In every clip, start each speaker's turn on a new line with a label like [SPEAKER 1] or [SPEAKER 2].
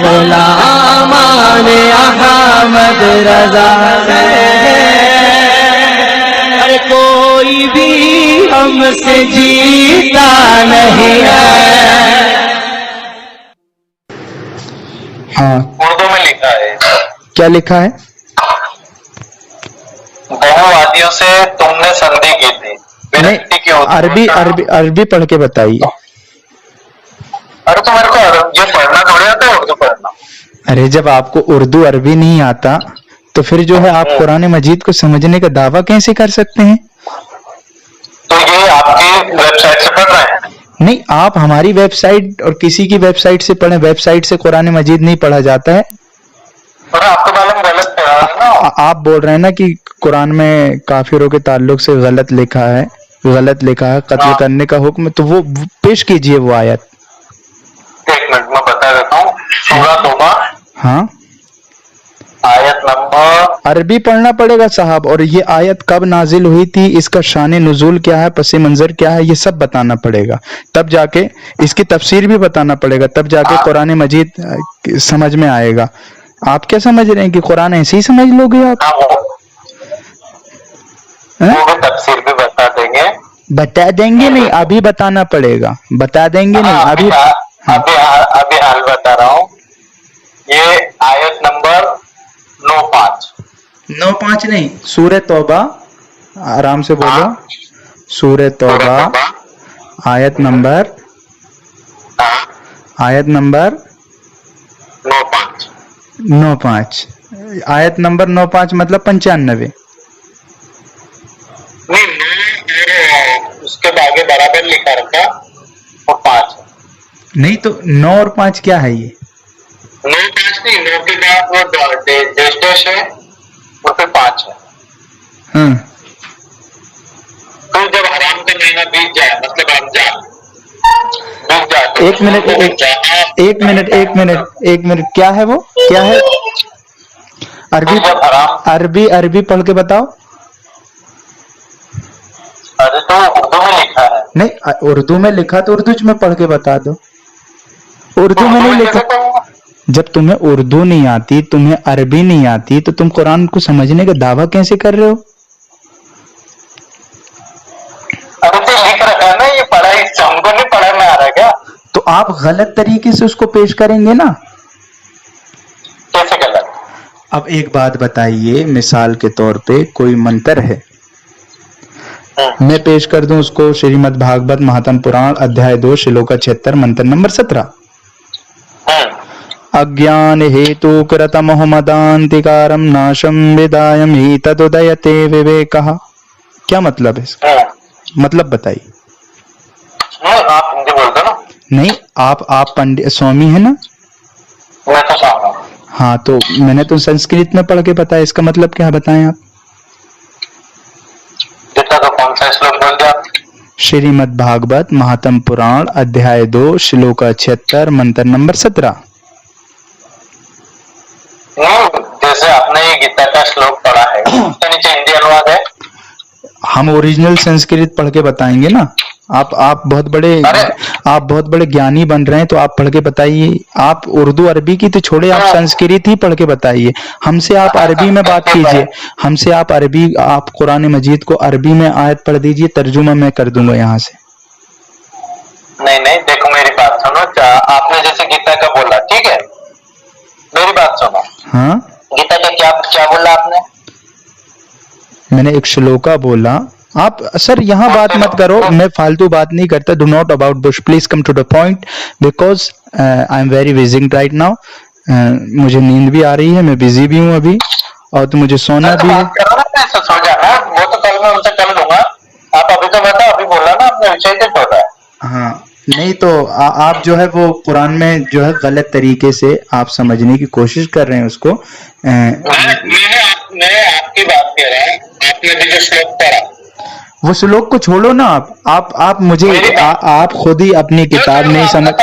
[SPEAKER 1] गुलामाने अहमद रजा है, अरे कोई भी हमसे जीता नहीं है।
[SPEAKER 2] हाँ,
[SPEAKER 3] उर्दू में लिखा है।
[SPEAKER 2] क्या लिखा है?
[SPEAKER 3] बहुवादियों से तुमने संधि की थी।
[SPEAKER 2] नहीं, अरबी पढ़ के बताइए।
[SPEAKER 3] अरे तो मेरे को ये पढ़ना थोड़ी आता है, उर्दू पढ़ना।
[SPEAKER 2] अरे जब आपको उर्दू अरबी नहीं आता तो फिर जो है आप कुरान मजीद को समझने का दावा कैसे कर सकते हैं?
[SPEAKER 3] तो ये आपकी वेबसाइट से पढ़ रहे हैं?
[SPEAKER 2] नहीं, आप हमारी वेबसाइट और किसी की वेबसाइट से पढ़ें, वेबसाइट से कुरान मजीद नहीं पढ़ा जाता है।
[SPEAKER 3] और आपके बारे में गलत कह रहा है ना।
[SPEAKER 2] आप बोल रहे हैं ना कि कुरान में काफिरों के ताल्लुक से गलत लिखा है, कत्ल करने का हुक्म, तो वो पेश कीजिए वो आयत।
[SPEAKER 3] एक मिनट में बता देता हूँ। सूरा तौबा,
[SPEAKER 2] हाँ,
[SPEAKER 3] आयत नंबर।
[SPEAKER 2] अरबी पढ़ना पड़ेगा साहब, और ये आयत कब नाजिल हुई थी, इसका शान नुज़ूल क्या है, पस मंजर क्या है, ये सब बताना पड़ेगा। तब जाके इसकी तफसीर भी बताना पड़ेगा, तब जाके कुरान मजीद समझ में आएगा। आप क्या समझ रहे हैं कि कुरान ऐसे ही समझ लोगे आप?
[SPEAKER 3] वो भी तफसीर भी बता देंगे।
[SPEAKER 2] बता देंगे नहीं, अभी बताना पड़ेगा। बता देंगे नहीं, अभी
[SPEAKER 3] अभी हाल बता रहा हूँ। ये आयत नंबर 9-5
[SPEAKER 2] नहीं, सूरह तौबा, आराम से बोलो। सूरह तौबा आयत नंबर 9-5। आयत नंबर 9-5 मतलब 95।
[SPEAKER 3] नहीं, उसके आगे बराबर लिखा रखा और 5
[SPEAKER 2] नहीं, तो 9 और 5 क्या है ये?
[SPEAKER 3] 9-5 नहीं, 9 के बाद वो देश है और फिर 5 है।
[SPEAKER 2] हाँ,
[SPEAKER 3] तो जब हराम का महीना बीत जाए, मतलब रमजान बीत जाए, तो
[SPEAKER 2] एक मिनट, क्या है वो, क्या है? अरबी पढ़ के बताओ।
[SPEAKER 3] अरे तो उर्दू में लिखा है।
[SPEAKER 2] नहीं, उर्दू में लिखा तो उर्दू में पढ़ के बता दो। उर्दू में नहीं लिखा। जब तुम्हें उर्दू नहीं आती, तुम्हें अरबी नहीं आती, तो तुम कुरान को समझने का दावा कैसे कर रहे हो?
[SPEAKER 3] अरे तो लिख रखा है ना, ये पढ़ाई हमको नहीं पढ़ा में आ रहा है क्या?
[SPEAKER 2] तो आप गलत तरीके से उसको पेश करेंगे ना।
[SPEAKER 3] कैसे गलत?
[SPEAKER 2] अब एक बात बताइए, मिसाल के तौर पे कोई मंत्र है, मैं पेश कर दूं उसको। श्रीमद् भागवत महात्म पुराण अध्याय 2 श्लोक 76 मंत्र नंबर 17। अज्ञान हेतु कृत मोहमदान्तिकारम नाशम विदायम ही तदुदयते विवेकः। क्या मतलब है इसका? मतलब बताइए।
[SPEAKER 3] आप हिंदी बोलते ना?
[SPEAKER 2] नहीं, आप पंडित स्वामी है ना?
[SPEAKER 3] मैं तो स्वामी।
[SPEAKER 2] हाँ, तो मैंने तो संस्कृत में पढ़ के बताया, इसका मतलब क्या बताएं आप?
[SPEAKER 3] तो कौन सा श्लोक बोल दिया?
[SPEAKER 2] श्रीमद् भागवत महात्म पुराण अध्याय 2 श्लोक 76 मंत्र नंबर 17।
[SPEAKER 3] जैसे आपने ये गीता का श्लोक पढ़ा है, तो नीचे हिंदी अनुवाद है।
[SPEAKER 2] हम ओरिजिनल संस्कृत पढ़ के बताएंगे ना। आप बहुत बड़े ज्ञानी बन रहे हैं, तो आप पढ़ के बताइए। आप उर्दू अरबी की तो छोड़े, आप संस्कृत ही पढ़ के बताइए। हमसे आप अरबी में बात कीजिए, हमसे आप कुरान मजीद को अरबी में आयत पढ़ दीजिए, तर्जुमा मैं कर दूंगा यहाँ से।
[SPEAKER 3] नहीं, देखो मेरी बात सुनो। आपने जैसे गीता का बोला, ठीक है, मेरी बात सुनो।
[SPEAKER 2] हाँ,
[SPEAKER 3] गीता का क्या बोला आपने?
[SPEAKER 2] मैंने एक श्लोका बोला। आप सर यहाँ बात मत करो, मैं फालतू बात नहीं करता। Do not about bush, please come to the point, because I am very busy right now. मुझे नींद भी आ रही है, मैं बिजी भी हूँ अभी, और तो मुझे सोना भी है।
[SPEAKER 3] सो जाना, वो तो कल मैं उनसे कर लूंगा। आप अभी तो बताओ, अभी बोला ना आपने, विषय से बोला है।
[SPEAKER 2] हाँ, नहीं तो आप जो है वो कुरान में जो है गलत तरीके से आप समझने की कोशिश कर रहे हैं उसको।
[SPEAKER 3] मैं आपकी बात कह रहा हूँ। आपने भी जो श्लोक पढ़ा,
[SPEAKER 2] वो श्लोक को छोड़ो ना। आप मुझे आप खुद ही अपनी किताब नहीं समझ,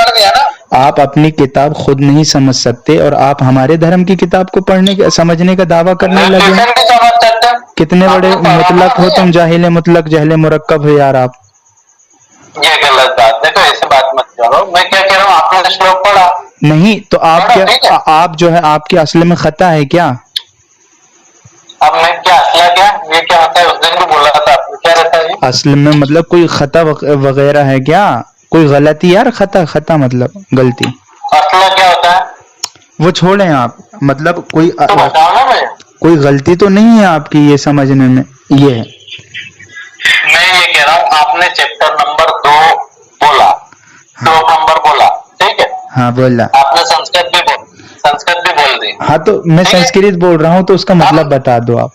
[SPEAKER 2] आप अपनी किताब खुद नहीं समझ सकते, और आप हमारे धर्म की किताब को समझने का दावा करने लगे। कितने बड़े मुतलक हो तुम, जाहिल मुतलक जहले मुरक्कब हो यार आप।
[SPEAKER 3] ये गलत बात है, तो ऐसे बात मत करो। मैं क्या कह रहा हूँ, आपने श्लोक पढ़ा,
[SPEAKER 2] नहीं तो आप
[SPEAKER 3] हाँ, ठीक है।
[SPEAKER 2] क्या आप जो है आपके असल में खता है क्या?
[SPEAKER 3] अब मैं क्या असला क्या ये क्या होता है? उस दिन भी बोला था आपने, क्या रहता है ये?
[SPEAKER 2] असल में मतलब कोई खता वगैरह है क्या? कोई गलती यार, खता खता मतलब गलती।
[SPEAKER 3] असला क्या होता है
[SPEAKER 2] वो छोड़ें आप, मतलब कोई
[SPEAKER 3] तो बताओ ना मुझे।
[SPEAKER 2] कोई गलती तो नहीं है आपकी ये समझने में, ये है।
[SPEAKER 3] मैं ये कह रहा हूँ आपने चैप्टर नंबर 2 बोला, श्लोक नंबर बोला, ठीक है?
[SPEAKER 2] हाँ बोला।
[SPEAKER 3] आपने संस्कृत भी बोल दी।
[SPEAKER 2] हाँ तो मैं
[SPEAKER 3] ठीक है?
[SPEAKER 2] संस्कृत बोल रहा हूँ तो उसका मतलब बता दो आप।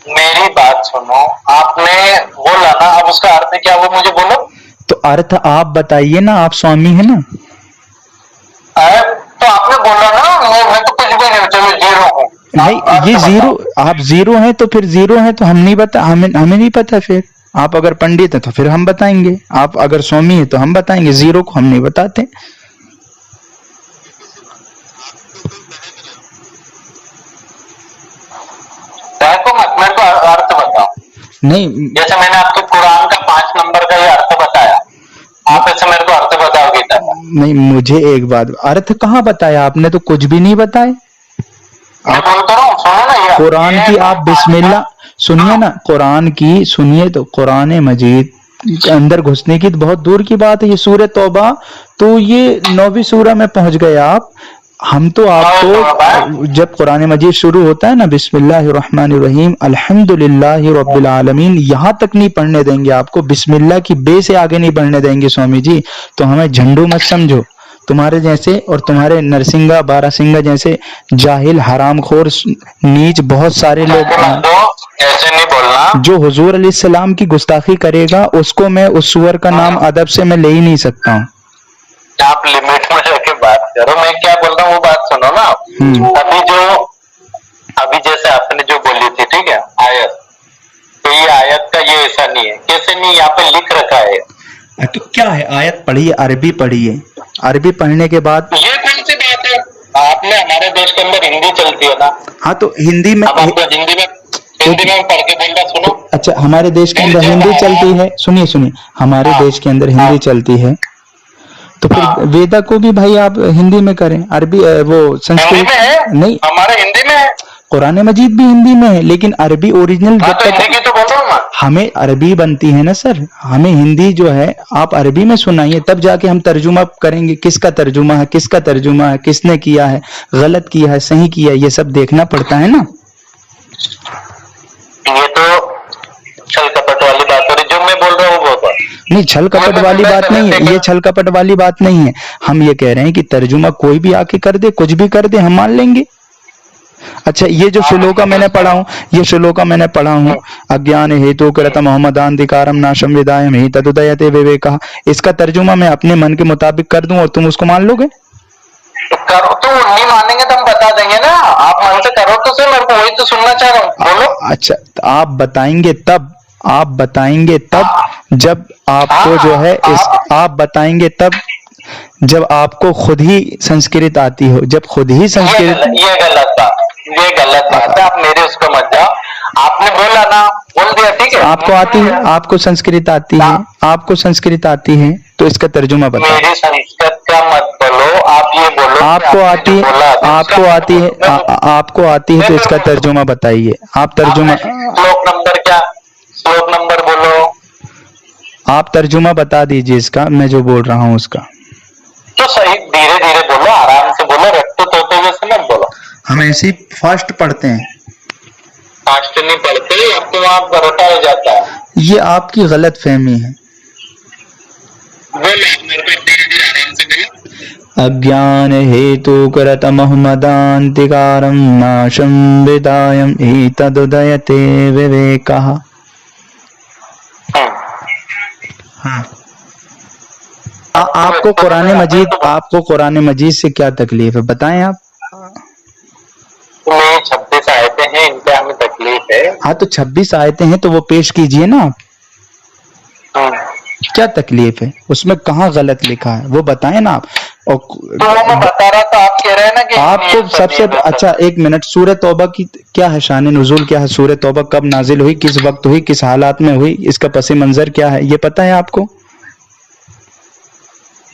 [SPEAKER 3] मेरी बात सुनो, आपने बोला ना, अब उसका अर्थ क्या वो मुझे बोलो।
[SPEAKER 2] तो अर्थ आप बताइए ना, आप स्वामी है ना।
[SPEAKER 3] तो आपने बोला ना, मैं तो कुछ भी नहीं, चलो जीरो हूँ।
[SPEAKER 2] नहीं ये जीरो, आप जीरो हैं तो फिर जीरो है तो हम नहीं बता, हमें नहीं पता। फिर आप अगर पंडित हैं तो फिर हम बताएंगे, आप अगर स्वामी है तो हम बताएंगे, जीरो को हम नहीं बताते।
[SPEAKER 3] देखो मत, मेरे को अर्थ बताओ।
[SPEAKER 2] नहीं
[SPEAKER 3] जैसे मैंने आपको कुरान का 5 नंबर का ये अर्थ बताया, आप ऐसे मेरे को अर्थ बताओ गीता का।
[SPEAKER 2] नहीं, मुझे एक बात, अर्थ कहाँ बताया आपने? तो कुछ भी नहीं बताए।
[SPEAKER 3] मैं बोलता रहा हूँ, सुनो ना ये
[SPEAKER 2] कुरान की आप बिस्मिल्लाह सुनिए ना, कुरान की सुनिए, तो कुरान मजीद के अंदर घुसने की तो बहुत दूर की बात है। ये सूरह तौबा, तो ये 9वीं सूरह में पहुंच गए आप। हम तो आपको जब कुरान मजीद शुरू होता है ना, बिस्मिल्लाहिर्रहमानिर्रहीम अल्हम्दुलिल्लाहि रब्बिल आलमीन, यहाँ तक नहीं पढ़ने देंगे आपको, बिस्मिल्लाह की बे से आगे नहीं बढ़ने देंगे स्वामी जी। तो हमें झंडू मत समझो। तुम्हारे जैसे और तुम्हारे नरसिंगा बारासिंगा जैसे जाहिल हरामखोर नीच बहुत सारे लोग हैं।
[SPEAKER 3] ऐसे नहीं बोलना।
[SPEAKER 2] जो हुजूर अलैहिस्सलाम की गुस्ताखी करेगा उसको मैं उस सूअर का नाम अदब से मैं ले ही नहीं सकता हूँ।
[SPEAKER 3] आप लिमिट में रह के बात करो, मैं क्या बोल रहा हूँ वो बात सुनो ना। अभी जैसे आपने जो बोली थी, ठीक है, आयत, तो ये आयत का ये ऐसा नहीं है। कैसे नहीं, यहाँ पे लिख रखा है।
[SPEAKER 2] तो क्या है, आयत पढ़िए, अरबी पढ़िए, अरबी पढ़ने के बाद।
[SPEAKER 3] ये कौन सी बात है? आपने हमारे देश के अंदर हिंदी चलती है ना।
[SPEAKER 2] हाँ तो हिंदी में,
[SPEAKER 3] अब आपको हिंदी में पढ़ के बोलना सुनो।
[SPEAKER 2] अच्छा, हमारे देश के अंदर हिंदी चलती है, सुनिए सुनिए, हमारे देश के अंदर हिंदी चलती है, तो फिर वेदा को भी भाई आप हिंदी में करें। अरबी वो संस्कृत नहीं,
[SPEAKER 3] हमारे हिंदी में है।
[SPEAKER 2] कुरान मजीद भी हिंदी में है, लेकिन अरबी ओरिजिनल जब
[SPEAKER 3] तो हिंदी की तो बोल रहा हूँ मैं।
[SPEAKER 2] हमें अरबी बनती है ना सर, हमें हिंदी जो है आप अरबी में सुनाइए, तब जाके हम तर्जुमा करेंगे। किसका तर्जुमा है, किसका तर्जुमा है, किसने किया है, गलत किया है, सही किया है, ये सब देखना पड़ता है ना।
[SPEAKER 3] ये तो छल कपट वाली बात हो रही, जो मैं बोल रहा हूँ वो बात
[SPEAKER 2] नहीं, छल कपट वाली बात नहीं है, ये छल कपट वाली बात नहीं है। हम ये कह रहे हैं कि तर्जुमा कोई भी आके कर दे, कुछ भी कर दे, हम मान लेंगे। अच्छा, ये जो श्लोका मैंने पढ़ा हूँ, ये श्लोका मैंने पढ़ा हूँ, अज्ञान हेतु कृत मोहम्मदान धिकारम नाशम विदायम ही तदुदयते विवेकः, इसका तर्जुमा मैं अपने मन के मुताबिक कर दूं और तुम उसको मान लोगे?
[SPEAKER 3] करो तो नहीं मानेंगे तो हम बता देंगे ना। आप मन से करो तो सर, मेरे को वही तो सुनना चाह रहा हूँ, बोलो।
[SPEAKER 2] अच्छा, तो आप बताएंगे तब, आप बताएंगे तब जब आपको जो है इस, आप बताएंगे तब जब आपको खुद ही संस्कृत आती हो, जब खुद ही संस्कृत।
[SPEAKER 3] ये गलत बात है, आप मेरे उसको मत जाओ। आपने बोला ना, बोल दिया, ठीक है।
[SPEAKER 2] आपको आती है, आपको संस्कृत आती है, आपको संस्कृत आती है, तो इसका तर्जुमा बताओ।
[SPEAKER 3] मेरी संस्कृत का मत बोलो, आप ये बोलो
[SPEAKER 2] आपको आती है, आपको आती है, आपको आती है, तो इसका तर्जुमा बताइए। आप तर्जुमा,
[SPEAKER 3] श्लोक नंबर क्या, श्लोक नंबर बोलो।
[SPEAKER 2] आप तर्जुमा बता दीजिए इसका, मैं जो बोल रहा हूँ उसका।
[SPEAKER 3] तो सही धीरे धीरे बोलो, आराम से बोलो, रट्टू तोते हुए से मत बोलो।
[SPEAKER 2] हम ऐसे ही फास्ट पढ़ते हैं,
[SPEAKER 3] फास्ट नहीं पढ़ते, अब तो आप रटा हो जाता है।
[SPEAKER 2] ये आपकी गलत फहमी है।
[SPEAKER 3] बोलो मेरे को धीरे धीरे आराम से बोलो।
[SPEAKER 2] अज्ञान हेतु करत मोहम्मदान्तिकारं नाशं विदायं एतदुदयते विवेकः। हाँ, आपको कुरान मजीद, आपको कुरान मजीद से क्या तकलीफ है, बताएं आप।
[SPEAKER 3] में 26 आयतें हैं, इनसे हमें तकलीफ है।
[SPEAKER 2] हाँ तो 26 आयतें हैं तो वो पेश कीजिए ना आप। क्या तकलीफ है उसमें, कहाँ गलत लिखा है वो बताएं ना आप। और
[SPEAKER 3] तो मैं बता रहा था, आप कह रहे हैं ना कि
[SPEAKER 2] आपको सबसे अच्छा, एक मिनट, सूरह तौबा की क्या है शान नुज़ूल, क्या है सूरह तौबा, कब नाजिल हुई, किस वक्त हुई, किस हालात में हुई, इसका पस मंजर क्या है, ये पता है आपको?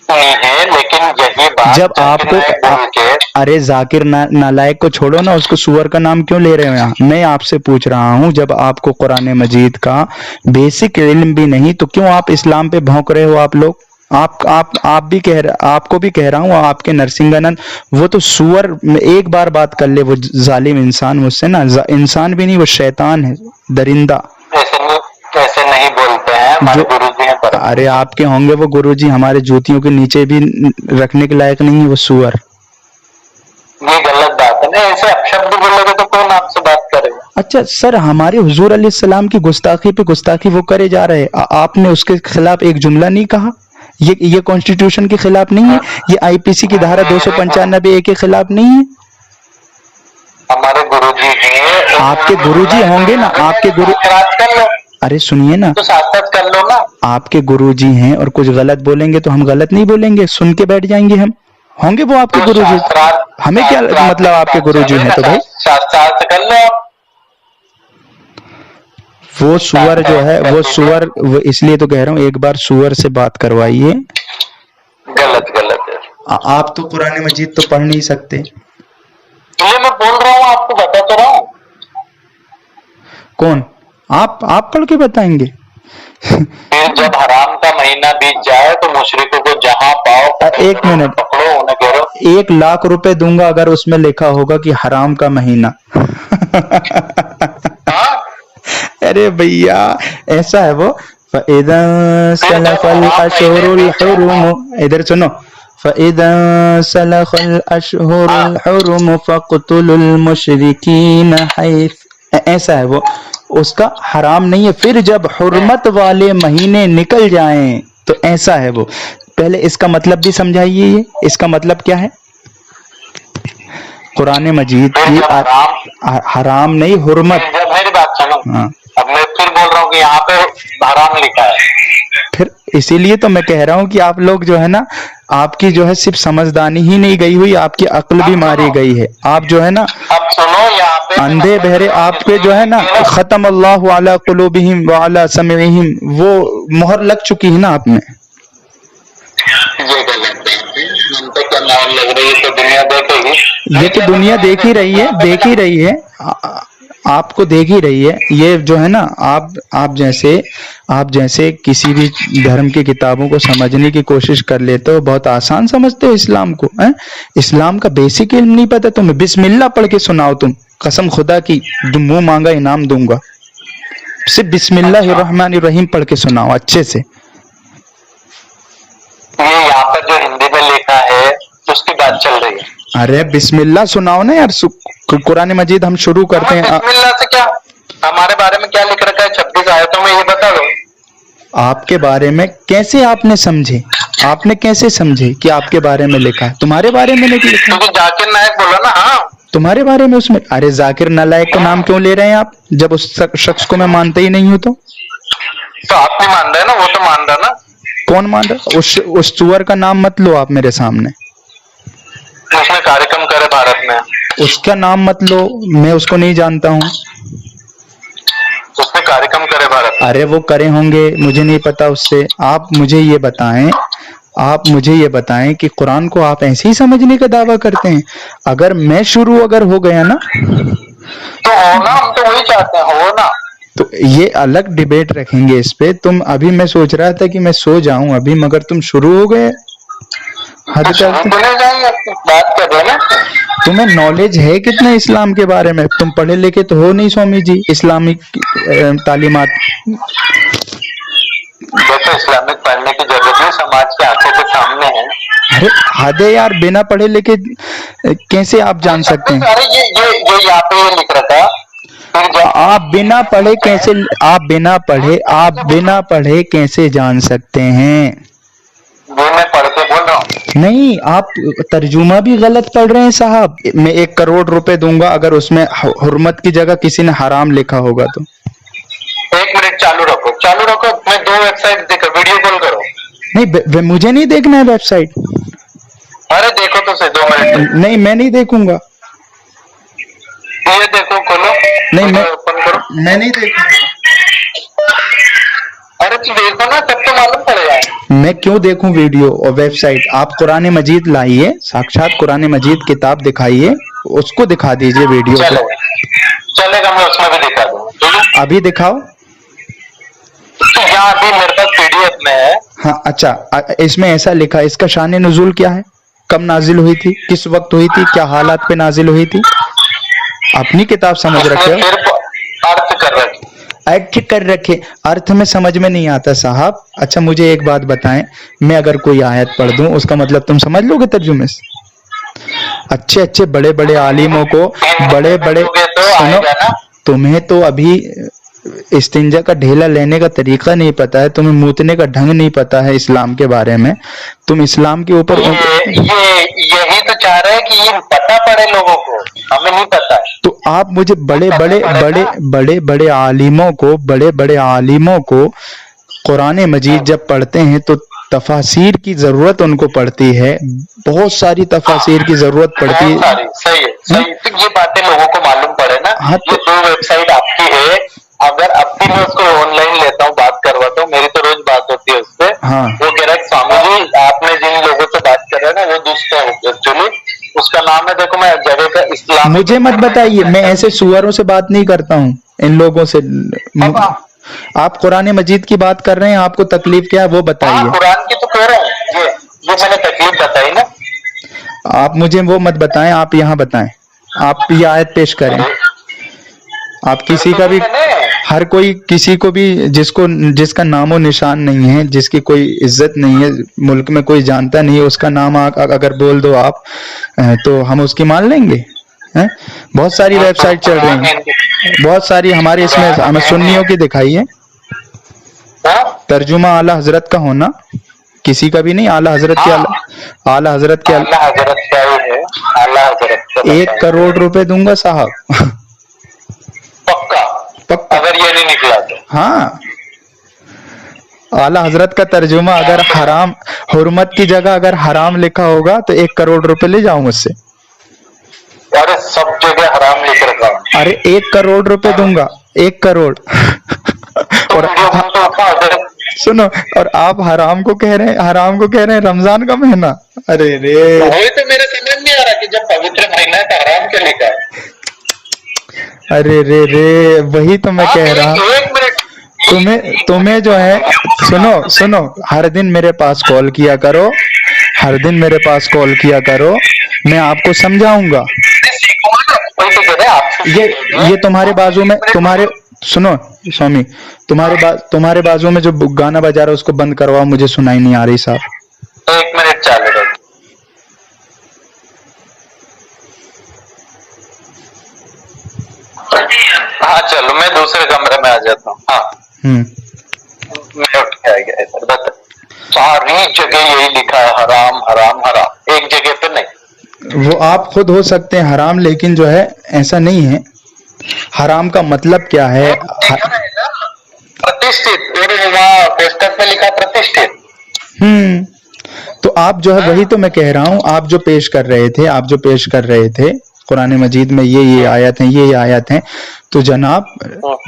[SPEAKER 3] नहीं है, लेकिन यही बात
[SPEAKER 2] जब आपको
[SPEAKER 3] बोल के
[SPEAKER 2] अरे जाकिर नालायक को छोड़ो ना, उसको सुअर का नाम क्यों ले रहे हो यहाँ? मैं आपसे पूछ रहा हूँ, जब आपको कुरान मजीद का बेसिक इल्म भी नहीं तो क्यों आप इस्लाम पे भौंक रहे हो? आप लोग आप भी कह रहे, आपको भी कह रहा हूँ, आपके नरसिंहानंद वो तो सुअर, एक बार बात कर ले वो जालिम इंसान मुझसे ना, इंसान भी नहीं वो शैतान है, दरिंदा।
[SPEAKER 3] ऐसे नहीं बोलते हैं, हमारे गुरुजी हैं।
[SPEAKER 2] अरे आपके होंगे वो गुरुजी, हमारे जूतियों के नीचे भी रखने के लायक नहीं है वो सुअर।
[SPEAKER 3] ये गलत बात है ना, ऐसे अपशब्द बोलोगे तो कौन आपसे बात करेगा?
[SPEAKER 2] अच्छा सर, हमारे हुजूर अलैहिस्सलाम की गुस्ताखी पे गुस्ताखी वो करे जा रहे हैं, आपने उसके खिलाफ एक जुमला नहीं कहा? ये कॉन्स्टिट्यूशन के खिलाफ नहीं है? ये आईपीसी की धारा 295 ए के खिलाफ नहीं है?
[SPEAKER 3] हमारे गुरुजी हैं।
[SPEAKER 2] आपके गुरुजी होंगे ना, आपके गुरु,
[SPEAKER 3] कर लो।
[SPEAKER 2] अरे सुनिए ना,
[SPEAKER 3] तो साथ कर लो ना।
[SPEAKER 2] आपके गुरुजी हैं और कुछ गलत बोलेंगे तो हम गलत नहीं बोलेंगे, सुन के बैठ जाएंगे हम। होंगे वो आपके
[SPEAKER 3] तो
[SPEAKER 2] गुरुजी, हमें क्या मतलब आपके गुरुजी हैं तो भाई।
[SPEAKER 3] शास्त्रार्थ कर लो।
[SPEAKER 2] वो सुअर जो है, वो सुअर, वो इसलिए तो कह रहा हूँ एक बार सुअर से बात करवाइए।
[SPEAKER 3] गलत है।
[SPEAKER 2] आप तो कुरान मजीद तो पढ़ नहीं सकते।
[SPEAKER 3] ये मैं बोल रहा हूँ, आपको बता तो रहा हूँ।
[SPEAKER 2] कौन? आप पढ़ के बताएंगे?
[SPEAKER 3] फिर जब हराम का महीना बीत जाए तो मुशरिकों को जहां पाओ
[SPEAKER 2] एक मिनट,
[SPEAKER 3] पकड़ो, उन्हें करो
[SPEAKER 2] 1 लाख रुपए दूंगा अगर उसमें लिखा होगा कि हराम का महीना। अरे भैया ऐसा है वो, फ़इज़ा सलखल अशहुरुल हुरुम, इधर सुनो, फ़इज़ा सलखल अशहुरुल हुरुम फ़क़्तुलुल मुशरिकीन हैथ, ऐसा है वो, उसका हराम नहीं है। फिर जब हुर्मत वाले महीने निकल जाएं तो ऐसा है वो। पहले इसका मतलब भी समझाइए, ये इसका मतलब क्या है? कुरान मजीद की हराम नहीं, हुर्मत।
[SPEAKER 3] मेरी बात सुनो।
[SPEAKER 2] हाँ,
[SPEAKER 3] अब मैं फिर बोल रहा हूँ कि यहाँ पे हराम लिखा है।
[SPEAKER 2] फिर इसीलिए तो मैं कह रहा हूँ कि आप लोग जो है ना, आपकी जो है सिर्फ समझदानी ही नहीं गई हुई, आपकी अक्ल भी मारी गई है। आप जो है ना
[SPEAKER 3] अब सुनो, यहाँ पे
[SPEAKER 2] अंधे बहरे, आप पे जो है ना खत्म अल्लाहु अला कुलूबिहिम व अला समीइहिम, वो मोहर लग चुकी है ना आप में।
[SPEAKER 3] ये गलत है, हम तो क्या मोहर लग रही है तो दुनिया देखेगी।
[SPEAKER 2] ये तो दुनिया देख ही रही है, देख ही रही है, आपको देख ही रही है। ये जो है ना, आप जैसे किसी भी धर्म की किताबों को समझने की कोशिश कर लेते हो, बहुत आसान समझते हो इस्लाम को, हैं? इस्लाम का बेसिक इल्म नहीं पता तुम्हें। बिस्मिल्लाह पढ़ के सुनाओ तुम, कसम खुदा की, मुंह मांगा इनाम दूंगा। सिर्फ बिस्मिल्लाहिर्रहमानिर्रहीम पढ़ के सुनाओ अच्छे से।
[SPEAKER 3] ये यहाँ पर जो हिंदी में लिखा है उसकी बात चल रही है।
[SPEAKER 2] अरे बिस्मिल्लाह सुनाओ ना यार, कुरान मजीद हम शुरू करते हैं।
[SPEAKER 3] बिस्मिल्लाह से क्या, हमारे बारे में क्या लिख रखा है 26 आयतों में, ये बता दो।
[SPEAKER 2] आपके बारे में कैसे आपने समझे? आपने कैसे समझे कि आपके बारे में लिखा है? तुम्हारे बारे में नहीं लिखा,
[SPEAKER 3] तो जाकिर नायक बोला ना। हाँ,
[SPEAKER 2] तुम्हारे बारे में उसमें। अरे जाकिर नालायक का नाम क्यों ले रहे हैं आप, जब उस शख्स को मैं मानते ही नहीं हूं? तो
[SPEAKER 3] आप नहीं मान रहे ना, वो तो मान रहा ना।
[SPEAKER 2] कौन मान रहा? उस सुअर का नाम मत लो आप मेरे सामने।
[SPEAKER 3] उसने कार्यक्रम करे भारत में,
[SPEAKER 2] उसका नाम मत लो, मैं उसको नहीं जानता हूँ।
[SPEAKER 3] उसने कार्यक्रम करे भारत में।
[SPEAKER 2] अरे वो करे होंगे, मुझे नहीं पता उससे। आप मुझे ये बताएं कि कुरान को आप ऐसे ही समझने का दावा करते हैं? अगर मैं शुरू अगर हो गया ना
[SPEAKER 3] तो हो ना, हम तो वही चाहते हैं, हो ना।
[SPEAKER 2] तो ये अलग डिबेट रखेंगे इस पे। तुम अभी, मैं सोच रहा था कि मैं सो जाऊं अभी, मगर तुम शुरू हो गए। हद करते,
[SPEAKER 3] बात कर रहे ना।
[SPEAKER 2] तुम्हें नॉलेज है कितना इस्लाम के बारे में? तुम पढ़े लिखे तो हो नहीं स्वामी जी, इस्लामिक तालीमात।
[SPEAKER 3] देखो, इस्लामिक पढ़ने की जरूरत नहीं, समाज की आंखों के सामने है।
[SPEAKER 2] अरे हद है यार, बिना पढ़े लिखे कैसे आप जान सकते हैं?
[SPEAKER 3] अरे ये यहाँ पे लिख रखा,
[SPEAKER 2] आप बिना पढ़े कैसे जान सकते हैं?
[SPEAKER 3] वो मैं पढ़ के बोल रहा हूँ।
[SPEAKER 2] नहीं, आप तर्जुमा भी गलत पढ़ रहे हैं साहब। मैं 1 करोड़ रुपए दूंगा अगर उसमें हुर्मत की जगह किसी ने हराम लिखा होगा तो।
[SPEAKER 3] 1 मिनट चालू रखो, मैं 2 वेबसाइट देखो, वीडियो कॉल करो।
[SPEAKER 2] नहीं, मुझे नहीं देखना है वेबसाइट।
[SPEAKER 3] अरे देखो तो सही, 2 मिनट।
[SPEAKER 2] नहीं, मैं नहीं देखूंगा।
[SPEAKER 3] ये देखो, खोलो।
[SPEAKER 2] नहीं,
[SPEAKER 3] ओपन करो।
[SPEAKER 2] मैं नहीं देखूंगा।
[SPEAKER 3] अरे तू देखो ना, तब तो मालूम पड़ेगा।
[SPEAKER 2] मैं क्यों देखूं वीडियो और वेबसाइट? आप कुरान मजीद लाइए, साक्षात कुरान मजीद किताब दिखाइए, उसको दिखा दीजिए वीडियो को।
[SPEAKER 3] चलेगा, मैं उसमें भी दिखा दूंगा, ठीक है?
[SPEAKER 2] अभी दिखाओ।
[SPEAKER 3] तो यहाँ अभी मेरे पास पीडीएफ में है।
[SPEAKER 2] हाँ अच्छा, इसमें ऐसा लिखा है, इसका शान नुज़ूल क्या है? कब नाजिल हुई थी, किस वक्त हुई थी, क्या हालात पे नाजिल हुई थी? अपनी किताब समझ रखे हो,
[SPEAKER 3] सिर्फ अर्थ कर रखी।
[SPEAKER 2] अर्थ कर रखे, अर्थ में समझ में नहीं आता साहब। अच्छा मुझे एक बात बताएं, मैं अगर कोई आयत पढ़ दूं उसका मतलब तुम समझ लोगे तर्जुमे से? अच्छे अच्छे बड़े बड़े आलिमों को, बड़े बड़े, सुनो, तुम्हें तो अभी इस्तिंजा का ढेला लेने का तरीका नहीं पता है, तुम्हें मूतने का ढंग नहीं पता है इस्लाम के बारे में। तुम इस्लाम के ऊपर
[SPEAKER 3] यही तो चाह रहे हैं कि ये पता पड़े लोगों को, हमें नहीं पता है।
[SPEAKER 2] तो आप मुझे बड़े बड़े बड़े बड़े बड़े आलिमों को, बड़े बड़े आलिमों को कुरान मजीद जब पढ़ते हैं तो तफासीर की जरूरत उनको पड़ती है, बहुत सारी तफासीर की जरूरत पड़ती है।
[SPEAKER 3] सही है, सही। तो ये बातें लोगों को मालूम पड़े ना।
[SPEAKER 2] हाँ,
[SPEAKER 3] ये 2 वेबसाइट आपकी है, अगर अब भी मैं उसको ऑनलाइन लेता हूँ, बात करवाता हूँ, मेरी तो रोज बात होती है उससे।
[SPEAKER 2] हाँ।
[SPEAKER 3] वो कह रहा है स्वामी जी आपने जिन लोगों से बात कर रहे हैं ना वो दूसरा है एक्चुअली, उसका नाम है, देखो मैं जगह का इस्लाम।
[SPEAKER 2] मुझे मत बताइए, मैं ऐसे सुअरों से बात नहीं करता हूँ, इन लोगों से। आप कुरान मजीद की बात कर रहे हैं, आपको तकलीफ क्या है वो बताइए।
[SPEAKER 3] कुरान की तो कह रहे हैं, ये मैंने तकलीफ बताई ना।
[SPEAKER 2] आप मुझे वो मत बताएं, आप यहाँ बताएं, आप ये आयत पेश करें। आप किसी का भी, हर कोई किसी को भी जिसका नामो निशान नहीं है, जिसकी कोई इज्जत नहीं है, मुल्क में कोई जानता नहीं है, उसका नाम अगर बोल दो आप तो हम उसकी मान लेंगे हैं? बहुत सारी वेबसाइट चल रही हैं, बहुत सारी, हमारे इसमें हमें सुन्नियों की दिखाई है। तर्जुमा आला हजरत का होना, किसी का भी नहीं, आला हजरत के, आला हजरत के,
[SPEAKER 3] आला हजरत
[SPEAKER 2] 1 करोड़ रुपए दूंगा साहब। पक्का,
[SPEAKER 3] अगर ये नहीं निकला तो।
[SPEAKER 2] हाँ, आला हजरत का तर्जुमा अगर हराम, हुर्मत की जगह अगर हराम लिखा होगा तो 1 करोड़ रुपए ले जाऊं मुझसे।
[SPEAKER 3] अरे सब जगह हराम लिख रखा है।
[SPEAKER 2] अरे 1 करोड़ रुपए दूंगा, 1 करोड़। और सुनो, और आप हराम को कह रहे हैं रमजान का महीना। अरे रे,
[SPEAKER 3] वही तो मेरे समझ नहीं आ रहा कि जब पवित्र महीना है तो हराम क्यों लिखा है।
[SPEAKER 2] अरे रे, वही तो मैं कह रहा हूँ। तुम्हें जो है, सुनो, हर दिन मेरे पास कॉल किया करो, हर दिन मेरे पास कॉल किया करो, मैं आपको समझाऊंगा। ये तुम्हारे बाजू में, सुनो स्वामी, तुम्हारे बाजू में जो गाना बजा रहा है उसको बंद करवाओ, मुझे सुनाई नहीं आ रही साहब।
[SPEAKER 3] 1 मिनट चालू रहो। हाँ चलो, मैं दूसरे कमरे में आ जाता हूँ। हाँ, मैं उठ के आ गया इधर। बता, सारी जगह यही लिखा है हराम हराम हराम, एक जगह पे नहीं।
[SPEAKER 2] वो आप खुद हो सकते हैं हराम, लेकिन जो है ऐसा नहीं है। हराम का मतलब क्या है?
[SPEAKER 3] प्रतिष्ठित, वहाँ पोस्टर पे लिखा प्रतिष्ठित।
[SPEAKER 2] तो आप जो है, वही तो मैं कह रहा हूँ, आप जो पेश कर रहे थे कुरान मजीद में ये आयत हैं, ये आयत हैं, तो जनाब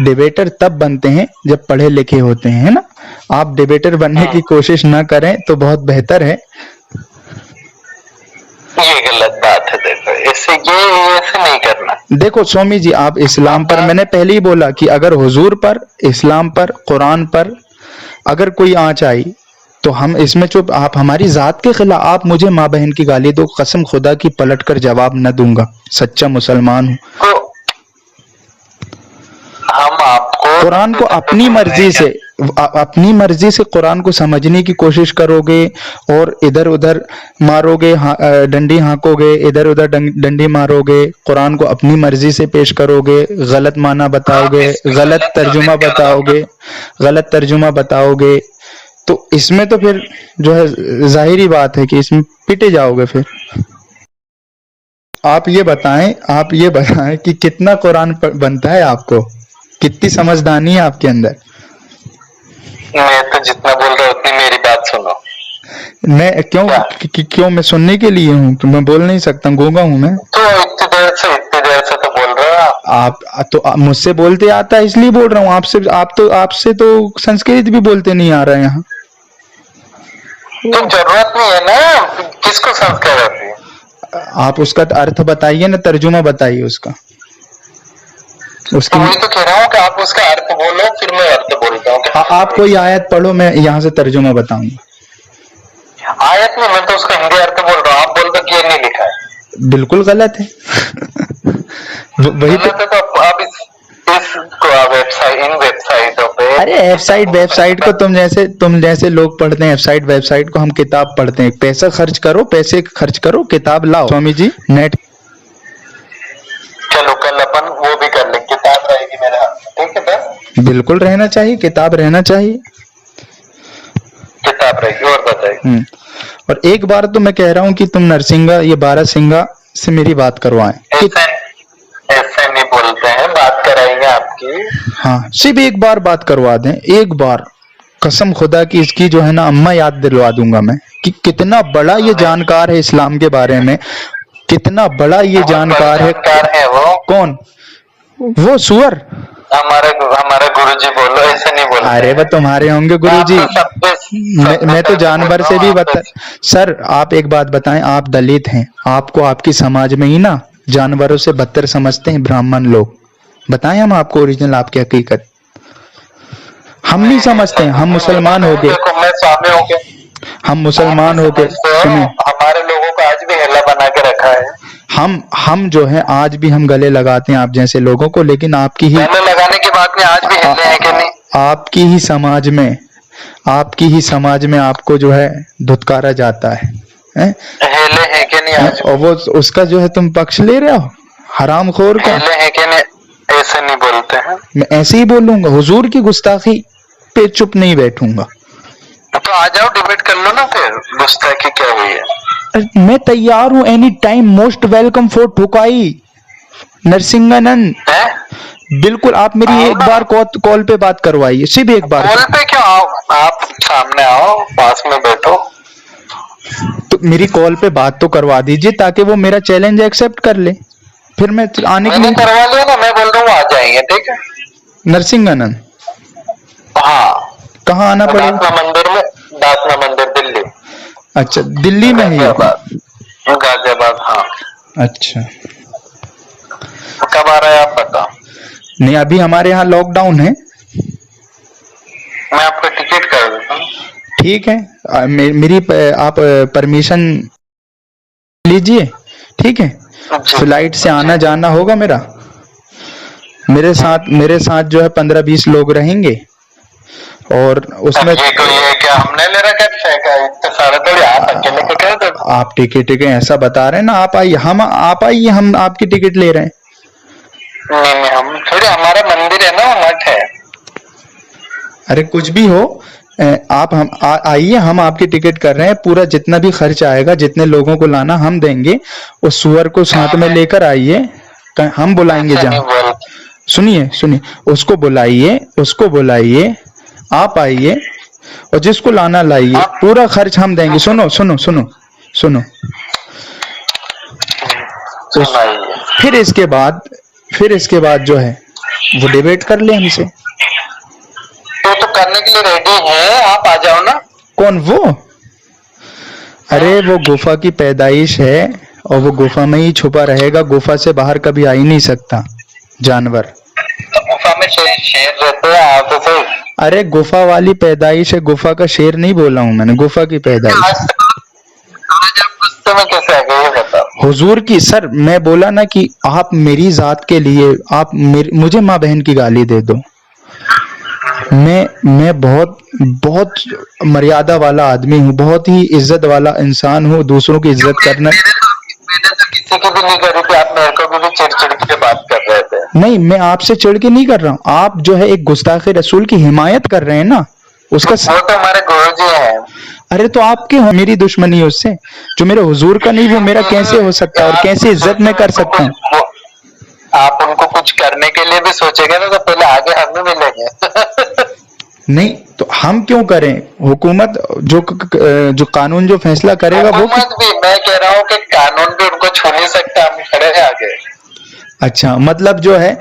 [SPEAKER 2] डिबेटर तब बनते हैं जब पढ़े लिखे होते हैं ना। आप डिबेटर बनने की कोशिश ना करें तो बहुत बेहतर है।
[SPEAKER 3] ये गलत बात है, देखो ऐसे नहीं करना। देखो
[SPEAKER 2] स्वामी जी, आप इस्लाम पर, मैंने पहले ही बोला कि अगर हुजूर पर, इस्लाम पर, कुरान पर अगर कोई आंच आई तो हम इसमें चुप। आप हमारी जात के खिलाफ, आप मुझे माँ बहन की गाली दो, कसम खुदा की पलट कर जवाब न दूंगा, सच्चा मुसलमान हूँ।
[SPEAKER 3] हम आपको
[SPEAKER 2] कुरान को अपनी मर्जी से कुरान को समझने की कोशिश करोगे और इधर उधर मारोगे, डंडी हाँकोगे, इधर उधर डंडी मारोगे, कुरान को अपनी मर्जी से पेश करोगे, गलत माना बताओगे, गलत तर्जुमा बताओगे, तो इसमें तो फिर जो है जाहिरी बात है कि इसमें पिटे जाओगे। फिर आप ये बताएं कि कितना कुरान बनता है, आपको कितनी समझदारी है आपके अंदर?
[SPEAKER 3] मैं तो जितना बोल रहा हूँ उतनी मेरी बात सुनो।
[SPEAKER 2] मैं क्यों मैं सुनने के लिए हूँ, तो मैं बोल नहीं सकता, गूंगा हूँ मैं।
[SPEAKER 3] तो इतनी देर से तो बोल रहा हूँ।
[SPEAKER 2] मुझसे बोलते आता है इसलिए बोल रहा हूँ। आपसे तो संस्कृत भी बोलते नहीं आ रहा है यहाँ।
[SPEAKER 3] तो जरूरत नहीं है ना, किसको संस्कृत आती है?
[SPEAKER 2] आप उसका अर्थ बताइए ना, तर्जुमा बताइए उसका।
[SPEAKER 3] तो वही तो कह रहा हूँ कि आप उसका अर्थ बोलो, फिर मैं अर्थ बोलता हूँ।
[SPEAKER 2] आप कोई आयत पढ़ो, मैं यहाँ से तर्जुमा बताऊंगा।
[SPEAKER 3] आयत नहीं, मैं तो उसका हिंदी अर्थ बोल रहा हूँ। आप बोल दो कि ये नहीं लिखा है।
[SPEAKER 2] बिल्कुल गलत है। वही
[SPEAKER 3] तो आप इन वेबसाइटों पे,
[SPEAKER 2] अरे वेबसाइट को तुम जैसे लोग पढ़ते हैं वेबसाइट को हम किताब पढ़ते हैं। पैसे खर्च करो, किताब लाओ स्वामी जी नेट।
[SPEAKER 3] चलो कल अपन वो भी कर लेंगे, किताब रहेगी मेरे हाथ में, ठीक है? बस
[SPEAKER 2] बिल्कुल रहना चाहिए, किताब रहना चाहिए,
[SPEAKER 3] किताब रहेगी। और बताइए।
[SPEAKER 2] और एक बार तो मैं कह रहा हूँ कि तुम नरसिंगा ये बारासिंगा से मेरी बात करवाएं।
[SPEAKER 3] ऐसे नहीं बोलते हैं, बात कराएंगे आपकी।
[SPEAKER 2] हाँ, सिर्फ एक बार बात करवा दें, एक बार। कसम खुदा की इसकी जो है ना अम्मा याद दिलवा दूंगा मैं कि कितना बड़ा ये जानकार है इस्लाम के बारे में, कितना बड़ा ये जानकार है।
[SPEAKER 3] वो
[SPEAKER 2] कौन? वो सुअर
[SPEAKER 3] हमारे गुरुजी। बोलो, ऐसे नहीं बोलो।
[SPEAKER 2] अरे वो तुम्हारे होंगे गुरुजी। मैं तो जानवर से भी बता। सर आप एक बात बताएं, आप दलित हैं, आपको आपकी समाज में ही ना जानवरों से बदतर समझते हैं ब्राह्मण लोग। बताएं हम आपको ओरिजिनल आपकी हकीकत। हम नहीं समझते हैं, हम मुसलमान हो गए।
[SPEAKER 3] मैं स्वामी हो गया,
[SPEAKER 2] हम मुसलमान हो गए। सुनिए,
[SPEAKER 3] हमारे लोगों को आज भी हेला बना के रखा है।
[SPEAKER 2] हम जो है आज भी हम गले लगाते हैं आप जैसे लोगों को, लेकिन आपकी ही
[SPEAKER 3] गले लगाने की बात नहीं, आज भी हिले हैं कि नहीं? आपकी
[SPEAKER 2] ही समाज में आपको जो है धुतकारा जाता है,
[SPEAKER 3] हिले हैं कि नहीं आज?
[SPEAKER 2] और वो उसका जो है तुम पक्ष ले रहे हो हरामखोर का।
[SPEAKER 3] हिले हैं कि नहीं? ऐसे नहीं बोलते हैं।
[SPEAKER 2] मैं ऐसे ही बोलूंगा, हुजूर की गुस्ताखी पे चुप नहीं बैठूंगा।
[SPEAKER 3] तो आ जाओ, डिबेट कर लो ना फिर, गुस्ताखी क्या हुई है।
[SPEAKER 2] मैं तैयार हूं, any time, most welcome for ठुकाई नरसिंहानंद। बिल्कुल, आप मेरी एक बार कॉल पे बात करवाइए, सिर्फ एक बार।
[SPEAKER 3] कॉल पे क्यों? आओ, आप सामने आओ, पास में बैठो,
[SPEAKER 2] तो मेरी कॉल पे बात तो करवा दीजिए ताकि वो मेरा चैलेंज एक्सेप्ट कर ले, फिर मैं आने के लिए
[SPEAKER 3] करवा लिया ना। मैं बोल रहा हूँ आ जाएंगे, ठीक है?
[SPEAKER 2] नरसिंहानंद।
[SPEAKER 3] हाँ,
[SPEAKER 2] कहाँ आना पड़ेगा?
[SPEAKER 3] दासना मंदिर दिल्ली।
[SPEAKER 2] अच्छा, दिल्ली में ही?
[SPEAKER 3] गाजियाबाद। हाँ।
[SPEAKER 2] अच्छा,
[SPEAKER 3] कब आ रहा है आप बताओ?
[SPEAKER 2] नहीं, अभी हमारे यहाँ लॉकडाउन है।
[SPEAKER 3] मैं आपको टिकट कर देता हूँ। ठीक है,
[SPEAKER 2] मेरी आप परमिशन लीजिए, ठीक है? फ्लाइट से आना जाना होगा मेरा। मेरे साथ जो है 15-20 लोग रहेंगे, और उसमें
[SPEAKER 3] ये क्या हमने ले रखा है? इतने सारे थोड़ी आप अकेले को कह दो।
[SPEAKER 2] आप टिकट ऐसा बता रहे हैं ना, आप आइए, हम आपकी टिकट ले रहे हैं।
[SPEAKER 3] नहीं, हम थोड़ी, हमारा मंदिर है ना, मठ है।
[SPEAKER 2] अरे कुछ भी हो, आप आइए, हम आपकी टिकट कर रहे हैं। पूरा जितना भी खर्च आएगा, जितने लोगों को लाना हम देंगे। उस सुअर को साथ में लेकर आइए, हम बुलाएंगे जहाँ। सुनिए, उसको बुलाइए, आप आइए, और जिसको लाना लाइए, पूरा खर्च हम देंगे। सुनो। फिर इसके बाद जो है वो डिबेट कर ले हमसे।
[SPEAKER 3] तो करने के लिए रेडी है, आप आ जाओ ना।
[SPEAKER 2] कौन वो? अरे वो गुफा की पैदाइश है, और वो गुफा में ही छुपा रहेगा। गुफा से बाहर कभी आ ही नहीं सकता जानवर।
[SPEAKER 3] गुफा में शेर रहते हैं, आप तो फिर।
[SPEAKER 2] अरे गुफा वाली पैदाइश है, गुफा का शेर नहीं बोला हूं मैंने, गुफा की पैदाइश।
[SPEAKER 3] आज आप गुस्से में कैसे आ गए, ये बताओ?
[SPEAKER 2] हुजूर की, सर मैं बोला ना कि आप मेरी जात के लिए आप मुझे माँ बहन की गाली दे दो। मैं बहुत मर्यादा वाला आदमी हूँ, बहुत ही इज्जत वाला इंसान हूँ, दूसरों की इज्जत करना।
[SPEAKER 3] मैंने तो किसी की भी नहीं करी थी, आप मेरे को भी चिड़ के बात कर रहे थे।
[SPEAKER 2] नहीं, मैं आपसे चिढ़ के नहीं कर रहा हूँ, आप जो है एक गुस्ताखे रसूल की हिमायत कर रहे हैं ना, उसका
[SPEAKER 3] वो तो हमारे गुरुजी हैं।
[SPEAKER 2] अरे तो आपके मेरी दुश्मनी है उससे, जो मेरे हुजूर का नहीं वो मेरा कैसे हो सकता है, और कैसे इज्जत में कर सकता हूँ?
[SPEAKER 3] आप उनको कुछ करने के लिए भी सोचेंगे ना, तो पहले आगे हमें मिलेंगे।
[SPEAKER 2] नहीं तो हम क्यों करें? हुकूमत जो कानून जो फैसला करेगा वो
[SPEAKER 3] भी, मैं कह रहा हूँ कि कानून भी उनको छू नहीं सकता, हम खड़े हैं आगे।
[SPEAKER 2] अच्छा, मतलब जो है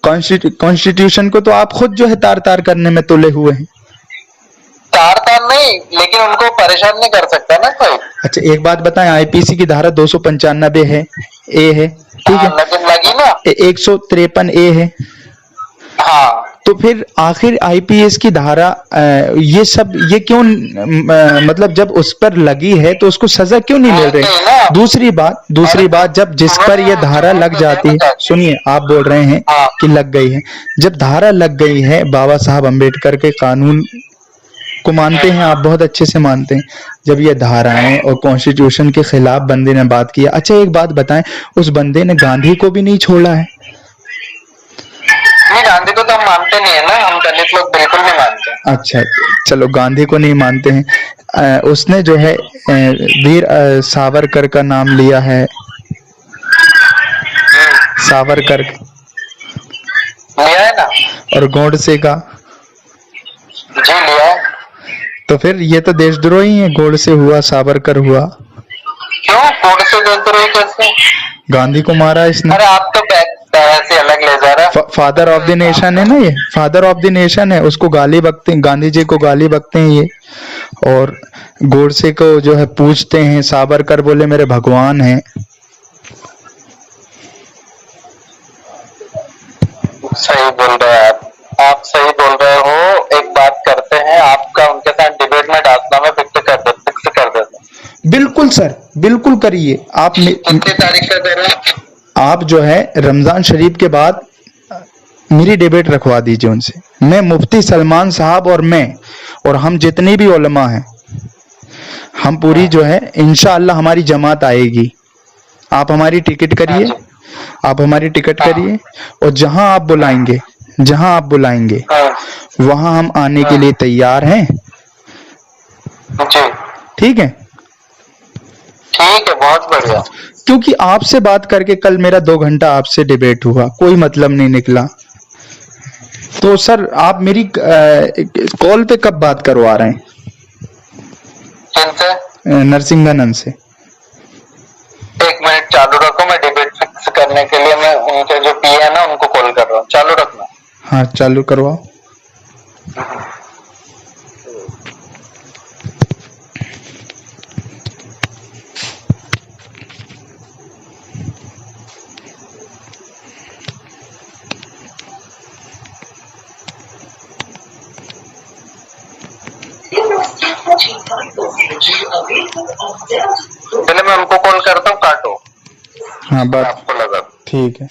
[SPEAKER 2] कॉन्स्टिट्यूशन को तो आप खुद जो है तार तार करने में तुले हुए हैं।
[SPEAKER 3] तार तार नहीं, लेकिन उनको परेशान नहीं कर सकता ना कोई।
[SPEAKER 2] अच्छा, एक बात बताएं, आईपीसी की धारा 295 है, ए है, ठीक है,
[SPEAKER 3] लेकिन लगी ना
[SPEAKER 2] 153 ए है।
[SPEAKER 3] हाँ,
[SPEAKER 2] तो फिर आखिर आईपीएस की धारा ये सब ये क्यों मतलब जब उस पर लगी है तो उसको सजा क्यों नहीं मिल रही? दूसरी बात जब जिस पर ये धारा लग जाती है, सुनिए, आप बोल रहे हैं कि लग गई है, जब धारा लग गई है, बाबा साहब अम्बेडकर के कानून को मानते हैं आप, बहुत अच्छे से मानते हैं, जब ये धाराएं और कॉन्स्टिट्यूशन के खिलाफ बंदे ने बात किया। अच्छा, एक बात बताएं, उस बंदे ने गांधी को भी नहीं छोड़ा है?
[SPEAKER 3] नहीं, गांधी को तो हम मानते नहीं है ना, हम दलित लोग बिल्कुल नहीं मानते।
[SPEAKER 2] अच्छा, चलो गांधी को नहीं मानते हैं, उसने जो है वीर सावरकर का नाम लिया है, सावरकर
[SPEAKER 3] लिया है ना,
[SPEAKER 2] और गोडसे का
[SPEAKER 3] जी लिया है।
[SPEAKER 2] तो फिर ये तो देशद्रोही है, गोडसे हुआ, सावरकर हुआ।
[SPEAKER 3] क्यों गोडसे देशद्रोही कैसे?
[SPEAKER 2] गांधी को मारा इसने।
[SPEAKER 3] अरे आप तो ऐसे अलग ले जा रहा।
[SPEAKER 2] फादर ऑफ द नेशन है ना, ये फादर ऑफ द नेशन है, उसको गाली बकते हैं, गांधी जी को गाली बकते हैं ये, और गोडसे को जो है पूछते हैं, सावरकर बोले मेरे भगवान हैं।
[SPEAKER 3] सही बोल रहे हैं आप सही बोल रहे हो। एक बात करते हैं, आपका उनके साथ डिबेट में डालना फिक्स कर देते।
[SPEAKER 2] बिल्कुल सर, बिल्कुल करिए आप।
[SPEAKER 3] कितनी तारीख का कर रहे हैं
[SPEAKER 2] आप? जो है रमजान शरीफ के बाद मेरी डिबेट रखवा दीजिए उनसे। मैं, मुफ्ती सलमान साहब और मैं और हम जितनी भी उलमा हैं, हम पूरी जो है इंशाअल्लाह हमारी जमात आएगी। आप हमारी टिकट करिए, आप हमारी टिकट करिए, और जहां आप बुलाएंगे वहां हम आने के लिए तैयार हैं। ठीक है?
[SPEAKER 3] ठीक है, बहुत बढ़िया।
[SPEAKER 2] क्योंकि आपसे बात करके कल मेरा 2 घंटा आपसे डिबेट हुआ, कोई मतलब नहीं निकला। तो सर आप मेरी कॉल पे कब बात करवा रहे हैं?
[SPEAKER 3] किनसे?
[SPEAKER 2] नरसिंहानंद से।
[SPEAKER 3] 1 मिनट चालू रखो, मैं डिबेट फिक्स करने के लिए मैं उनके जो पीए है ना उनको कॉल कर रहा हूँ। चालू रखना।
[SPEAKER 2] हाँ, चालू करवाओ।
[SPEAKER 3] पहले मैं उनको कॉल करता हूँ, काटो।
[SPEAKER 2] हाँ, बात
[SPEAKER 3] आपको लगा
[SPEAKER 2] ठीक है।